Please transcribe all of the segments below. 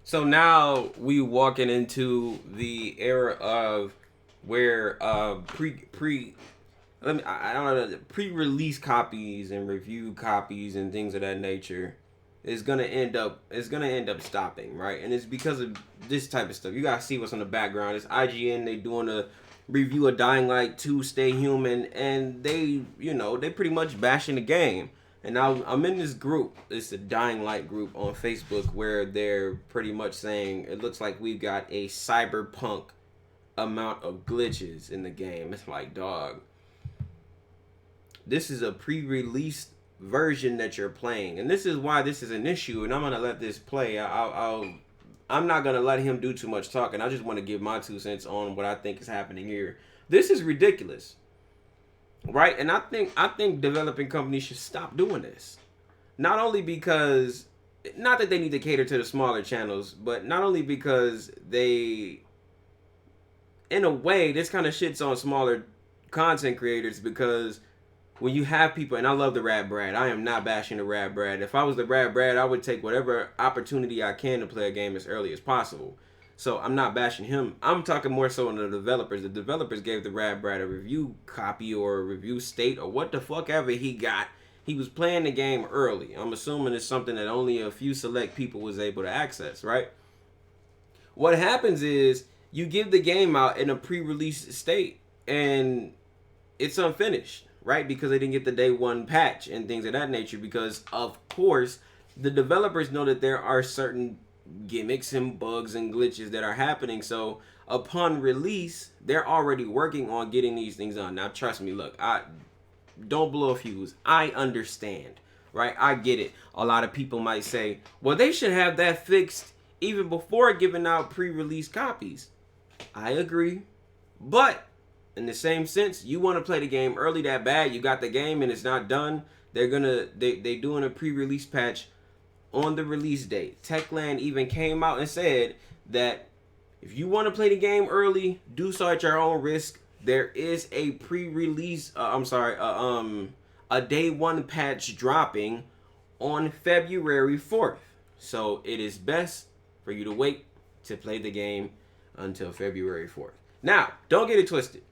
So now we walking into the era of where pre let me I don't know, pre-release copies and review copies and things of that nature is gonna end up stopping, right? And it's because of this type of stuff. You gotta see what's on the background. It's IGN. They doing a review of Dying Light 2 Stay Human, and they pretty much bashing the game. And now I'm in this group. It's a Dying Light group on Facebook where they're pretty much saying it looks like we've got a cyberpunk amount of glitches in the game. It's like, dog, this is a pre-released version that you're playing, and this is why this is an issue. And I'm gonna let this play. I'm not gonna let him do too much talking. I just want to give my 2 cents on what I think is happening here. This is ridiculous, right? And I think developing companies should stop doing this. Not only because, not that they need to cater to the smaller channels, but not only because they, in a way, this kind of shits on smaller content creators because when you have people, and I love the Rad Brad. I am not bashing the Rad Brad. If I was the Rad Brad, I would take whatever opportunity I can to play a game as early as possible. So I'm not bashing him. I'm talking more so on the developers. The developers gave the Rad Brad a review copy or a review state or what the fuck ever he got. He was playing the game early. I'm assuming it's something that only a few select people was able to access, right? What happens is you give the game out in a pre-release state and it's unfinished, right? Because they didn't get the day one patch and things of that nature. Because of course, the developers know that there are certain gimmicks and bugs and glitches that are happening. So upon release, they're already working on getting these things done. Now, trust me, look, I don't blow a fuse. I understand, right? I get it. A lot of people might say, well, they should have that fixed even before giving out pre-release copies. I agree, but in the same sense, you want to play the game early that bad, you got the game and it's not done, they doing a pre-release patch on the release date. Techland even came out and said that if you want to play the game early, do so at your own risk. There is a pre-release a day one patch dropping on February 4th. So it is best for you to wait to play the game until February 4th. Now, don't get it twisted.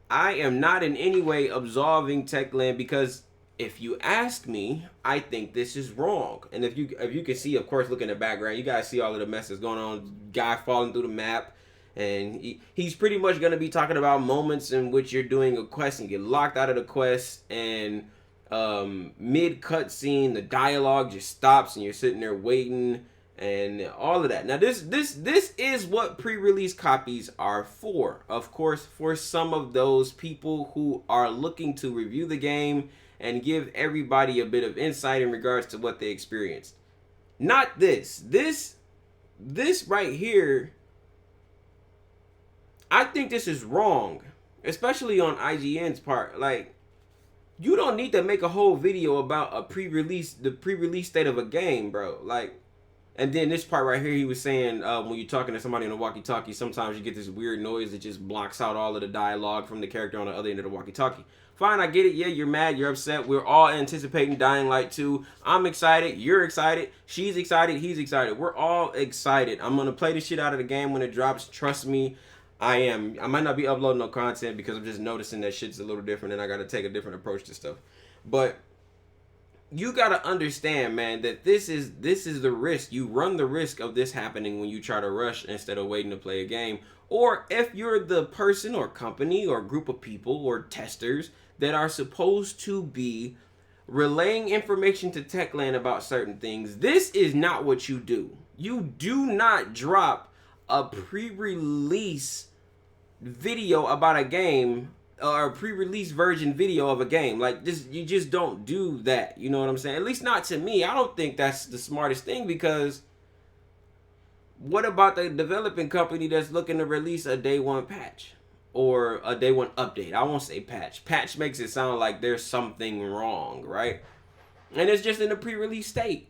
I am not in any way absolving Techland because if you ask me, I think this is wrong. And if you can see, of course, look in the background, you guys see all of the messes going on. Guy falling through the map, and he's pretty much going to be talking about moments in which you're doing a quest and you get locked out of the quest, and mid cutscene, the dialogue just stops and you're sitting there waiting and all of that. Now this is what pre-release copies are for. Of course, for some of those people who are looking to review the game and give everybody a bit of insight in regards to what they experienced. Not this. This right here, I think this is wrong, especially on IGN's part. Like, you don't need to make a whole video about the pre-release state of a game, bro. Like, and then this part right here, he was saying when you're talking to somebody on a walkie-talkie, sometimes you get this weird noise that just blocks out all of the dialogue from the character on the other end of the walkie-talkie. Fine, I get it. Yeah, you're mad, you're upset. We're all anticipating Dying Light 2. I'm excited. You're excited. She's excited. He's excited. We're all excited. I'm going to play the shit out of the game when it drops. Trust me, I am. I might not be uploading no content because I'm just noticing that shit's a little different and I got to take a different approach to stuff. But you gotta understand, man, that this is the risk. You run the risk of this happening when you try to rush instead of waiting to play a game. Or if you're the person or company or group of people or testers that are supposed to be relaying information to Techland about certain things, this is not what you do. You do not drop a pre-release video about a game or a pre-release version video of a game. Like, this, you just don't do that. You know what I'm saying? At least not to me. I don't think that's the smartest thing, because what about the developing company that's looking to release a day one patch or a day one update? I won't say patch. Patch makes it sound like there's something wrong, right? And it's just in the pre-release state.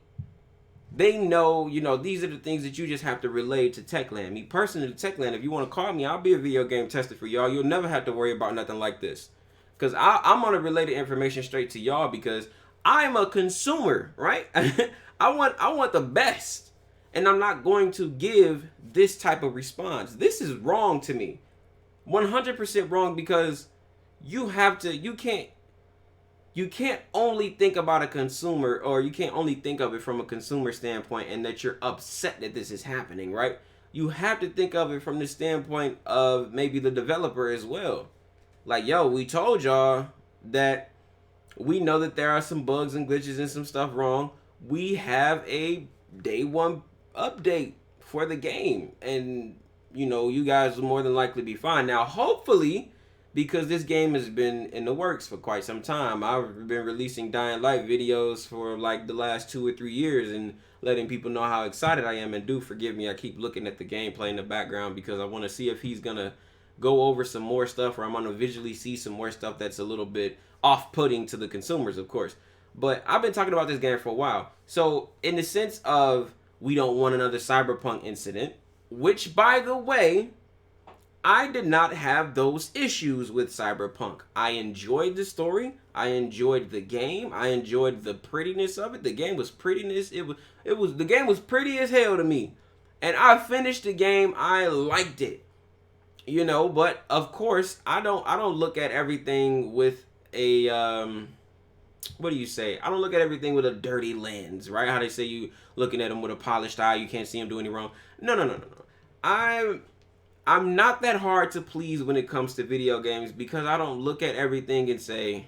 They know, these are the things that you just have to relay to Techland. Me personally, Techland, if you want to call me, I'll be a video game tester for y'all. You'll never have to worry about nothing like this. Because I'm going to relay the information straight to y'all because I'm a consumer, right? I want the best. And I'm not going to give this type of response. This is wrong to me. 100% wrong, because you can't only think about a consumer, or you can't only think of it from a consumer standpoint and that you're upset that this is happening, right? You have to think of it from the standpoint of maybe the developer as well. Like, yo, we told y'all that we know that there are some bugs and glitches and some stuff wrong. We have a day one update for the game, and you guys will more than likely be fine. Now, hopefully, because this game has been in the works for quite some time, I've been releasing Dying Light videos for like the last 2 or 3 years and letting people know how excited I am. And do forgive me, I keep looking at the gameplay in the background because I want to see if he's gonna go over some more stuff, or I'm gonna visually see some more stuff that's a little bit off-putting to the consumers, of course. But I've been talking about this game for a while. So in the sense of, we don't want another Cyberpunk incident, which, by the way, I did not have those issues with Cyberpunk. I enjoyed the story. I enjoyed the game. I enjoyed the prettiness of it. The game was prettiness. The game was pretty as hell to me. And I finished the game. I liked it. But of course, I don't look at everything with a what do you say? I don't look at everything with a dirty lens, right? How they say you looking at them with a polished eye, you can't see them do any wrong. No. I'm not that hard to please when it comes to video games, because I don't look at everything and say,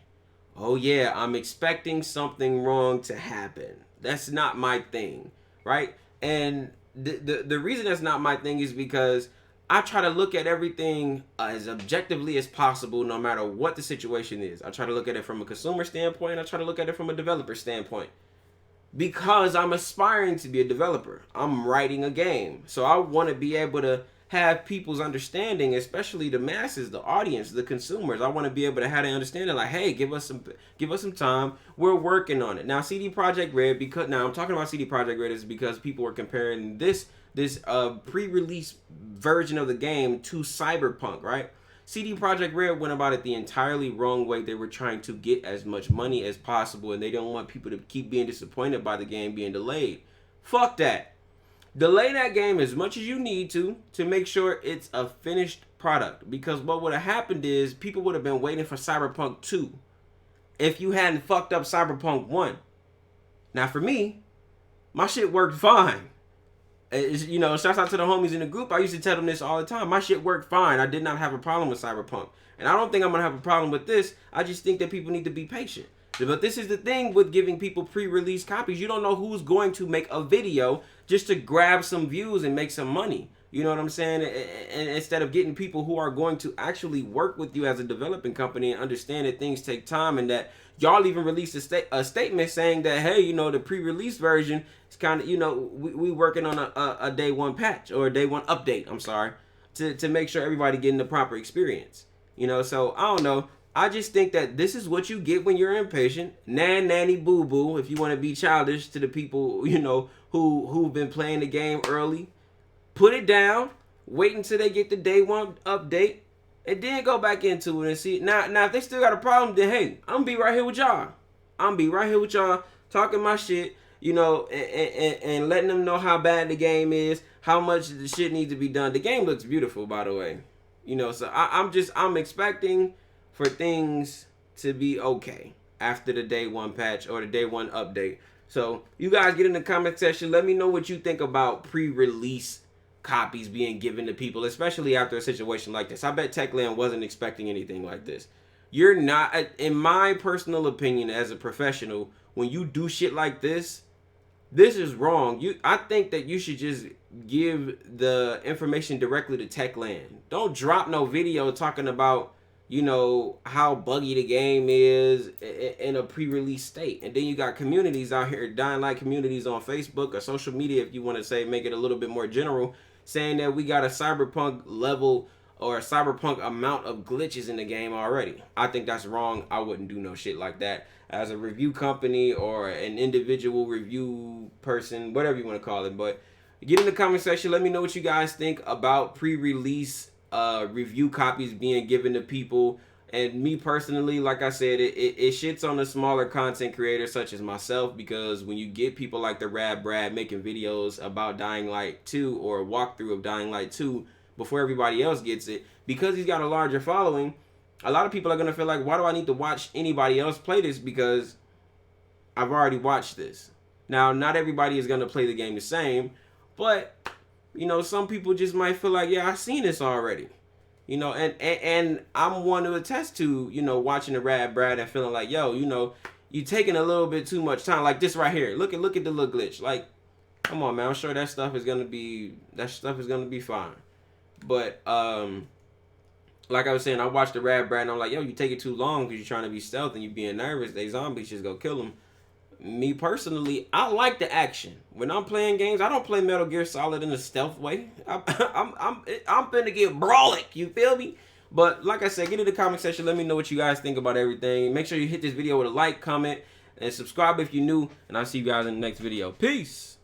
oh yeah, I'm expecting something wrong to happen. That's not my thing, right? And the reason that's not my thing is because I try to look at everything as objectively as possible, no matter what the situation is. I try to look at it from a consumer standpoint. I try to look at it from a developer standpoint. Because I'm aspiring to be a developer. I'm writing a game. So I want to be able to have people's understanding, especially the masses, the audience, the consumers. I want to be able to have an understanding, like, hey, give us some time. We're working on it. Now, CD Projekt Red, I'm talking about CD Projekt Red is because people were comparing this pre-release version of the game to Cyberpunk, right? CD Projekt Red went about it the entirely wrong way. They were trying to get as much money as possible, and they don't want people to keep being disappointed by the game being delayed. Fuck that. Delay that game as much as you need to make sure it's a finished product. Because what would have happened is people would have been waiting for Cyberpunk 2 if you hadn't fucked up Cyberpunk 1. Now, for me, my shit worked fine. Shouts out to the homies in the group. I used to tell them this all the time. My shit worked fine. I did not have a problem with Cyberpunk. And I don't think I'm going to have a problem with this. I just think that people need to be patient. But this is the thing with giving people pre-release copies. You don't know who's going to make a video just to grab some views and make some money. You know what I'm saying? And instead of getting people who are going to actually work with you as a developing company and understand that things take time, and that y'all even released a statement saying that, hey, the pre-release version is kind of, we working on a day one patch, or a day one update, I'm sorry, to make sure everybody getting the proper experience. So I don't know. I just think that this is what you get when you're impatient. Nanny boo boo, if you want to be childish to the people, who've been playing the game early. Put it down, wait until they get the day one update, and then go back into it and see. Now if they still got a problem, then hey, I'm gonna be right here with y'all. Talking my shit, and letting them know how bad the game is, how much the shit needs to be done. The game looks beautiful, by the way. So I'm expecting for things to be okay after the day one patch or the day one update. So you guys get in the comment section. Let me know what you think about pre-release copies being given to people, especially after a situation like this. I bet Techland wasn't expecting anything like this. You're not, in my personal opinion, as a professional, when you do shit like this is wrong. I think that you should just give the information directly to Techland. Don't drop no video talking about how buggy the game is in a pre-release state. And then you got communities out here, Dying Light communities on Facebook or social media, if you want to say, make it a little bit more general, saying that we got a Cyberpunk level or a Cyberpunk amount of glitches in the game already. I think that's wrong. I wouldn't do no shit like that. As a review company or an individual review person, whatever you want to call it. But get in the comment section. Let me know what you guys think about pre-release review copies being given to people. And me personally, like I said, it shits on the smaller content creators such as myself, because when you get people like the Rad Brad making videos about Dying Light 2 or a walkthrough of Dying Light 2 before everybody else gets it, because he's got a larger following, a lot of people are going to feel like, why do I need to watch anybody else play this, because I've already watched this. Now, not everybody is going to play the game the same, but, you know, some people just might feel like, yeah, I've seen this already. You know, and I'm one to attest to, you know, watching the Rad Brad and feeling like, yo, you know, you taking a little bit too much time. Like this right here. Look at the little glitch. Like, come on, man. I'm sure that stuff is gonna be fine. But like I was saying, I watched the Rad Brad and I'm like, yo, you take it too long because you're trying to be stealth and you being nervous. They zombies just go kill them. Me personally, I like the action. When I'm playing games, I don't play Metal Gear Solid in a stealth way. I'm finna get brawlic. You feel me? But like I said, get in the comment section. Let me know what you guys think about everything. Make sure you hit this video with a like, comment, and subscribe if you're new. And I'll see you guys in the next video. Peace.